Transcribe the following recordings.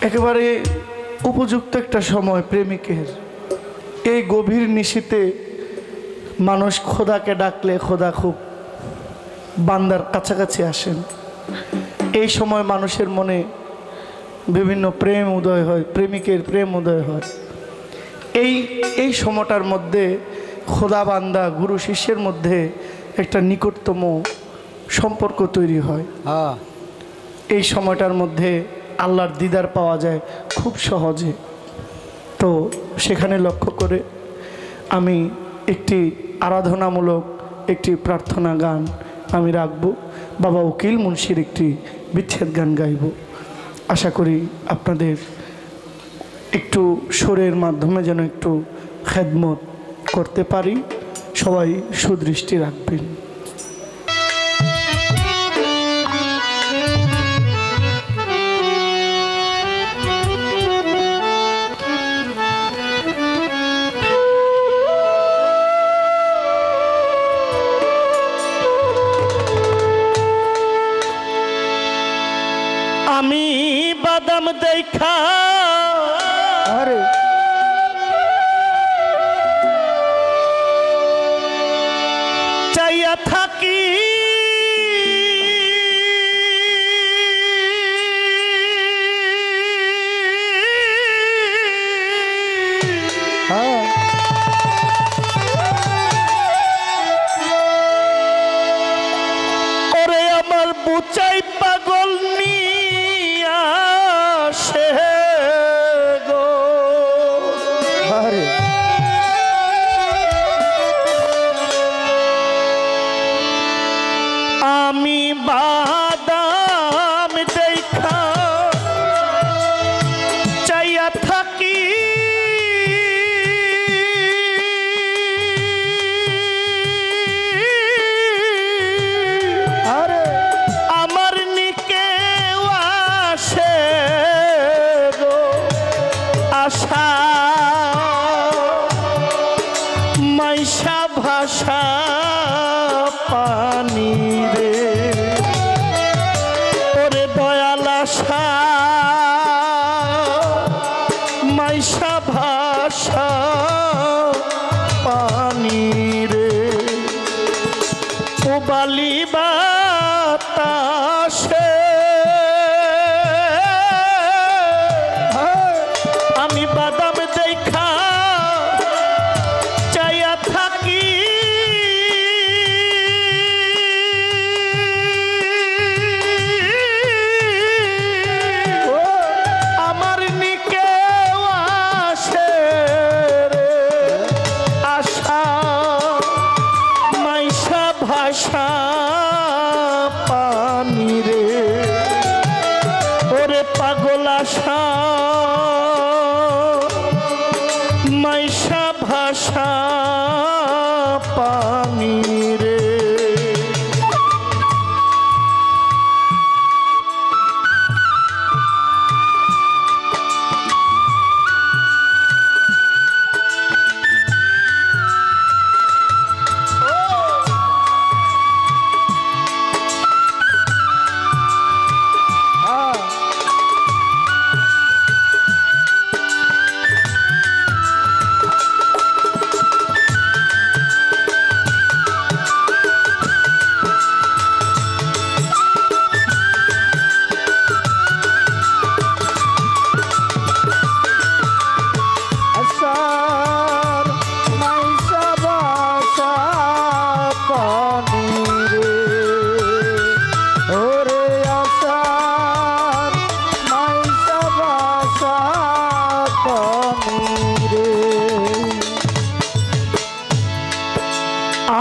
একেবারে উপযুক্ত একটা সময় প্রেমিকের। এই গভীর নিশীতে মানুষ খোদাকে ডাকলে খোদা খুব বান্দার কাছাকাছি আসেন। এই সময় মানুষের মনে বিভিন্ন প্রেম উদয় হয়, প্রেমিকের প্রেম উদয় হয়। এই সময়টার মধ্যে খোদা বান্দা গুরু শিষ্যের মধ্যে একটা নিকটতম সম্পর্ক তৈরি হয়। এই সময়টার মধ্যে আল্লাহর দিদার পাওয়া যায় খুব সহজে। তো সেখানে লক্ষ্য করে আমি একটি আরাধনামূলক একটি প্রার্থনা গান আমি রাখব। বাবা উকিল মুন্সির একটি বিচ্ছেদ গান গাইব। আশা করি আপনাদের একটু সুরের মাধ্যমে যেন একটু খেদমত করতে পারি। সবাই সুদৃষ্টি রাখবেন। আমি বাদাম দেখা আরে চাইয়া থাকি, ওরে আমার বুচাই পাগল নিয়া সে গো। আমি বাদাম দেখা চাইয়া থাকি, আমার নিকে আসে গো আশা, মাইশা ভাষা পানি রে, ওরে দয়াল আশা মাইশা ভাষা পানি রে, ও বালি বাতাসে আমি বাদাম দেখা চাইয়া থাকি, আমার নিকে আসে রে আশা, মাইশা ভাষা পানি রে, ওরে পাগল আশা মাইশা ভাষা পানি রে।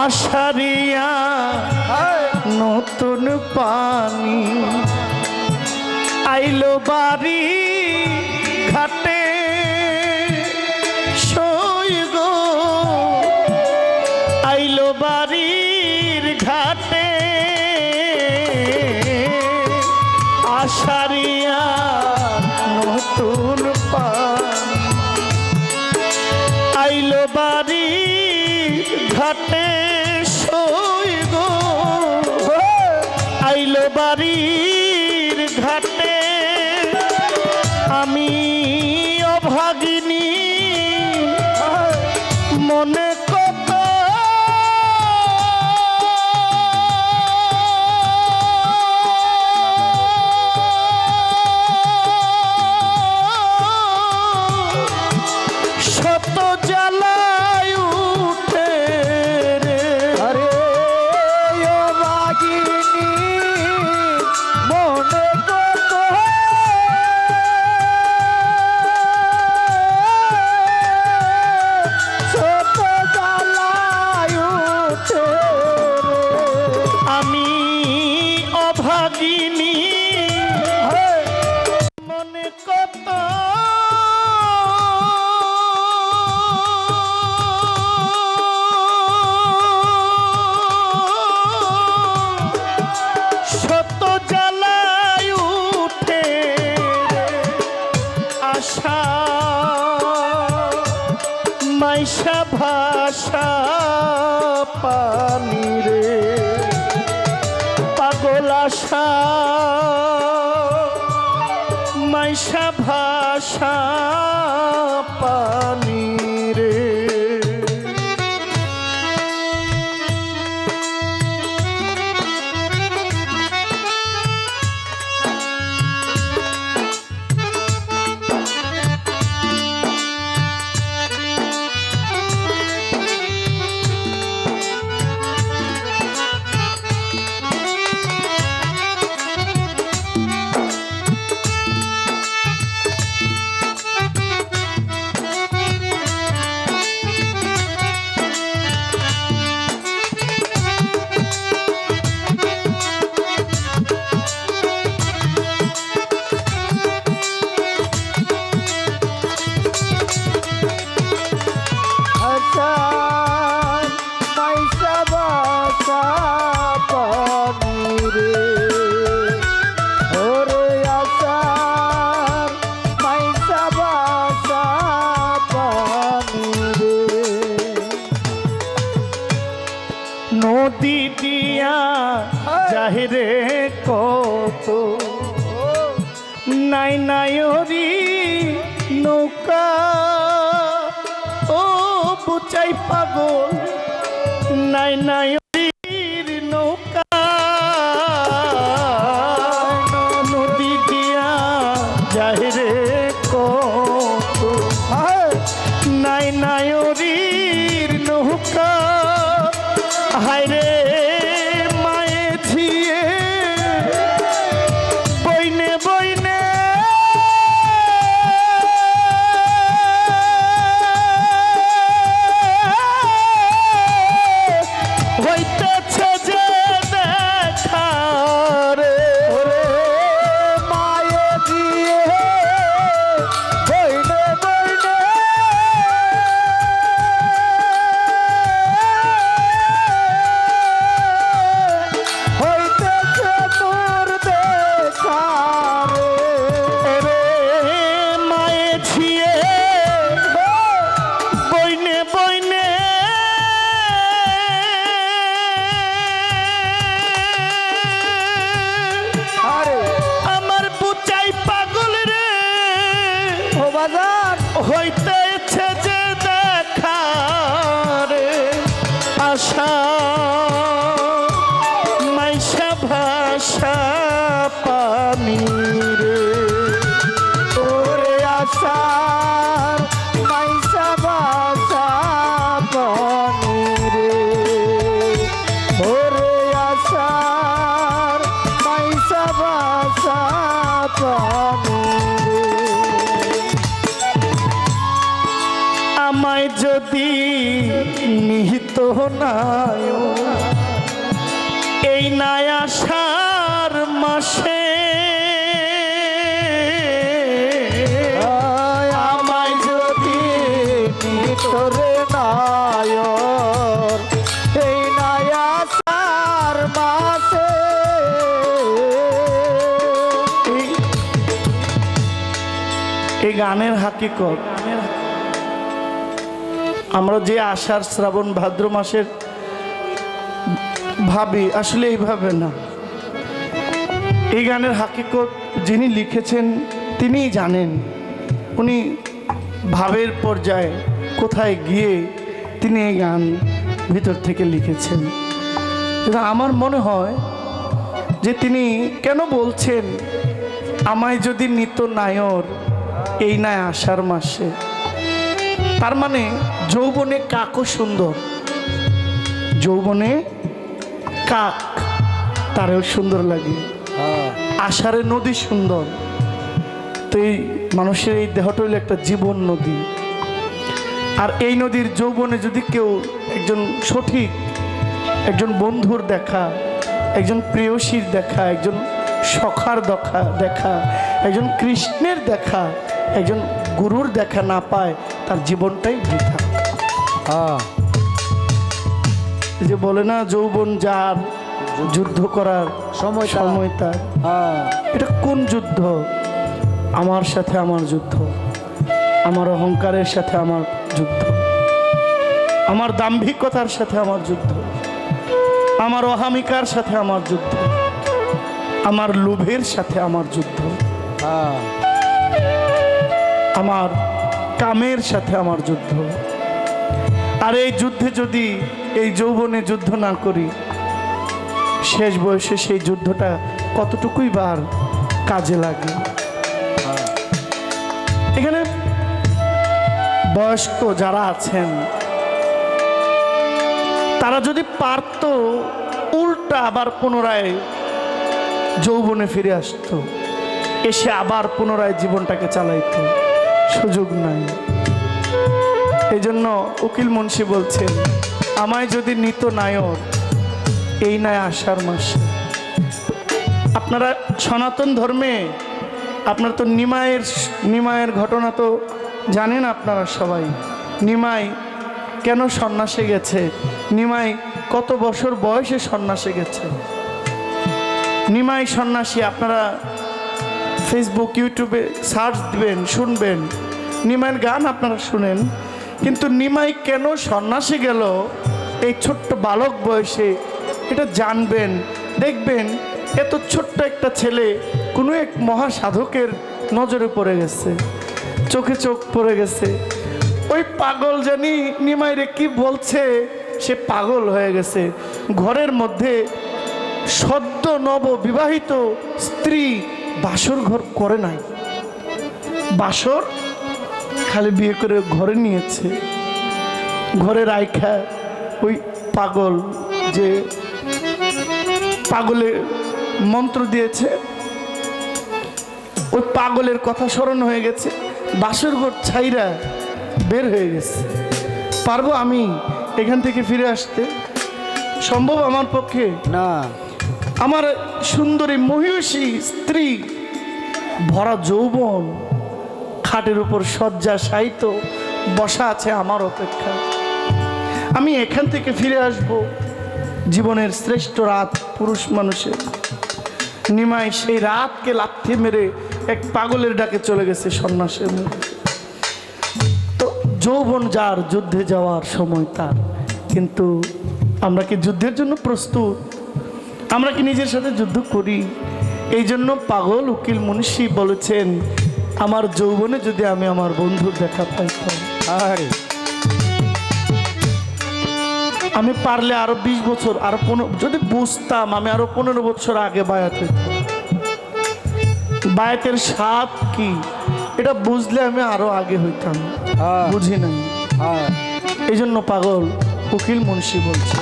আষাঢ়িয়া নতুন পানি আইলো বাড়ি ঘাটে সই গো, আইলো বাড়ির ঘাটে আষাঢ়িয়া নতুন পানি আইলো বাড়ির ঘাটে সই গো, আইলো বাড়ির ঘাটে আমি অভাগিনী মনে কত শত জ্বালায় উঠে রে। আরে অভাগিনী মনে কত ছোট জ্বালায় উঠে রে। আমি অভাগিনী মনে কত শত জ্বালায় উঠে রে। আশা মাইশা ভাষা পানি রে। পাগল আশা মাইশা ভাষা পানি রে। আসার মাইশা বাসা পানি রে। ওরে আসার মাইশা বাসা পানি রে। নদী দিয়া যাহিরে কত নাই নাইরি নৌকা ও বুচাই পাগল নাই নাইরির নৌকা। নদী দিয়া যাহিরে কত নাই নাইরির নৌকা। হায়রে মায়ে ঝিয়ে বইনে বইনে হইতেছে যে দেখা রে। ওরে মায়ে দিয়ে বইনে বইনে হইতেছে তোর দেখা রে। রে মায়ে ঝিয়ে বইনে বইনে আরে আমার বুচাই পাগল রে ও বাজার হইতেছে যে দেখা রে। আশা মাইশা ভাষা পানি রে। ওরে আসার মাইশা বাসা পানি রে। ওরে আসার মাইশা বাসা পানি রে। আমায় যদি নিহিত নাই এই নাই আষাঢ় মাসে আমায় যদি ভিতরে নায়র এই নায়াসার মাসে এই গানের হাকিকত আমরা যে আষাঢ় শ্রাবণ ভাদ্র মাসের ভাবি আসলে এইভাবে না। এই গানের হাকিকত যিনি লিখেছেন তিনিই জানেন উনি ভাবের পর্যায়ে কোথায় গিয়ে তিনি এই গান ভিতর থেকে লিখেছেন। কিন্তু আমার মনে হয় যে তিনি কেন বলছেন আমায় যদি নিত নায়র এই নয় আষাঢ় মাসে, তার মানে যৌবনে কাকও সুন্দর, যৌবনে কাক তারও সুন্দর লাগে, আষাঢ়ে নদী সুন্দর। তো এই মানুষের এই দেহটা হলো একটা জীবন নদী, আর এই নদীর যৌবনে যদি কেউ একজন সঠিক একজন বন্ধুর দেখা, একজন প্রেয়সীর দেখা, একজন সখার দেখা, একজন কৃষ্ণের দেখা, একজন গুরুর দেখা না পায়, তার জীবনটাই বৃথা। যে বলে না যৌবন যার যুদ্ধ করার সময় তার, এটা কোন যুদ্ধ? আমার সাথে আমার যুদ্ধ, আমার অহংকারের সাথে আমার যুদ্ধ, আমার দাম্ভিকতার সাথে আমার যুদ্ধ, আমার অহামিকার সাথে আমার যুদ্ধ, আমার লোভের সাথে আমার যুদ্ধ, আমার কামের সাথে আমার যুদ্ধ। আর এই যুদ্ধে যদি এই যৌবনে যুদ্ধ না করি, শেষ বয়সে সেই যুদ্ধটা কতটুকুই বার কাজে লাগে। এখানে বয়স্ক যারা আছেন তারা যদি পারত উল্টা আবার পুনরায় যৌবনে ফিরে আসতো, এসে আবার পুনরায় জীবনটাকে চালাইতো, সুযোগ নাই। এই জন্য উকিল মুন্সি বলছেন আমায় যদি নিত নায়র এই নয় আষাঢ় মাসে। আপনারা সনাতন ধর্মে আপনার তো নিমায়ের ঘটনা তো জানেন আপনারা সবাই। নিমাই কেন সন্ন্যাসে গেছে, নিমাই কত বছর বয়সে সন্ন্যাসে গেছে। নিমাই সন্ন্যাসী আপনারা ফেসবুক ইউটিউবে সার্চ দিবেন, শুনবেন, নিমাইয়ের গান আপনারা শুনেন। কিন্তু নিমাই কেন সন্ন্যাসে গেল এই ছোট্ট বালক বয়সে, এটা জানবেন, দেখবেন। এত ছোট্ট একটা ছেলে কোনো এক মহাসাধকের নজরে পড়ে গেছে, চোখে চোখ পড়ে গেছে। ওই পাগল জানি নিমাইরে কি বলছে, সে পাগল হয়ে গেছে। ঘরের মধ্যে সদ্য নব বিবাহিত স্ত্রী বাসর ঘর করে নাই, বাসর খালি বিয়ে করে ঘরে নিয়েছে। ঘরে রাইখা ওই পাগল যে পাগলে মন্ত্র দিয়েছে, ওই পাগলের কথা স্মরণ হয়ে গেছে, বাসর ঘর ছাইরা বের হয়ে গেছে। পারবো আমি এখান থেকে ফিরে আসতে? সম্ভব আমার পক্ষে না। আমার সুন্দরী মহিষী স্ত্রী, ভরা যৌবন, খাটের উপর শয্যা সাহিত্য বসা আছে আমার অপেক্ষা। আমি এখান থেকে ফিরে আসব? জীবনের শ্রেষ্ঠ রাত পুরুষ মানুষের। নিমাই সেই রাতকে লাথি মেরে এক পাগলের ডাকে চলে গেছে সন্ন্যাসের মধ্যে। তো যৌবন যার, যুদ্ধে যাওয়ার সময় তার। কিন্তু আমরা কি যুদ্ধের জন্য প্রস্তুত? আমরা কি নিজের সাথে যুদ্ধ করি? এই জন্য পাগল উকিল মুন্সি বলেছেন আমার যৌবনে যদি আমি আমার বন্ধুর দেখা পাইতাম, আমি পারলে আরো 20 বছর, আরো 15, যদি বুঝতাম আমি আরো 15 বছর আগে বায়াত হইতাম। বায়াতের স্বাদ কি এটা বুঝলে আমি আরো আগে হইতাম, বুঝি নাই। এই জন্য পাগল উকিল মুন্সি বলছে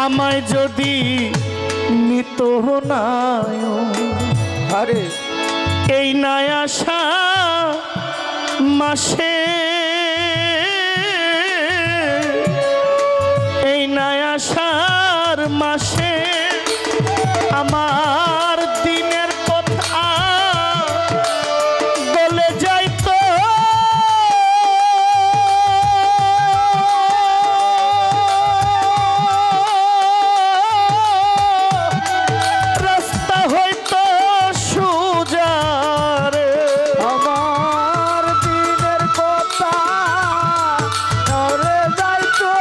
আমায় যদি নিত নায়র এই নয় আষাঢ় মাসে, এই নয় আষাঢ় মাসে আমার দিনের কথা বলে যাইতো। রাস্তা হইতো সুজারে, আমার দিনের কথা ধরে যাইতো।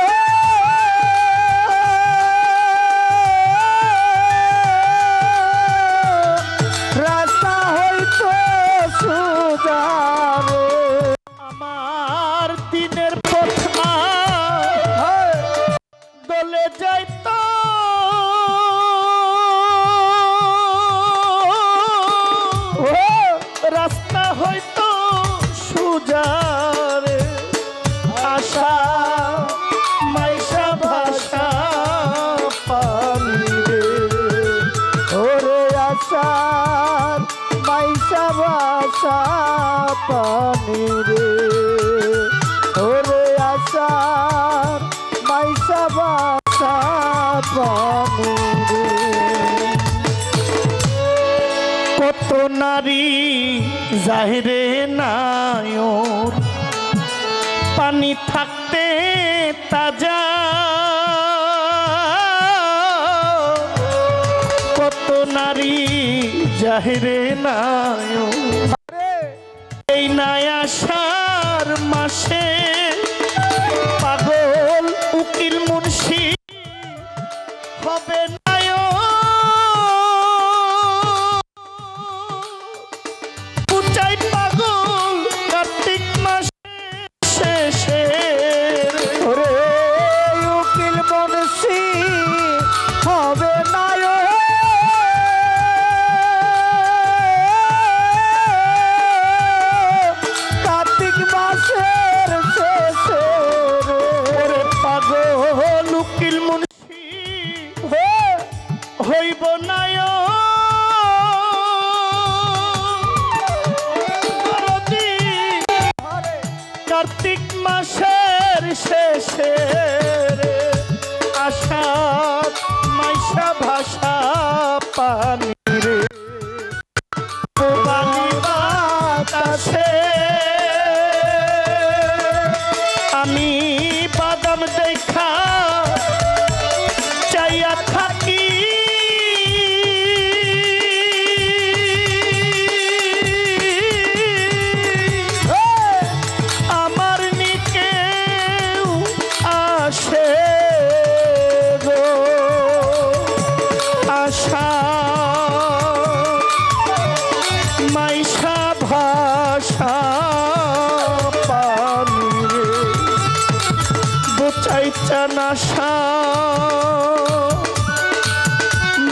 ভাষা পানি রে ওরে আশার মাইসা ভাষা পানি রে কত নারী জাহিরে নায়র পানি থাকতে তাজা কত নারী জাহিরে নায়র এই নাই আষাঢ় মাসে পাগল উকিল মুন্সি হবে হইব নায় কার্তিক মাসের শেষে আষাঢ় মাইসা ভাষা পানি রে বালি বাতাসে আমি বাদাম দেখা চাইয়া থাকি মাইসা ভাষা পানি রে বোচাই চানাশা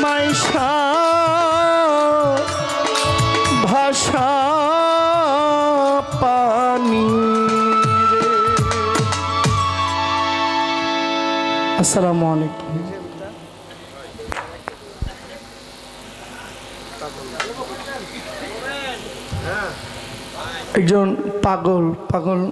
মাইসা ভাষা পানি রে। আসসালামু আলাইকুম। একজন পাগল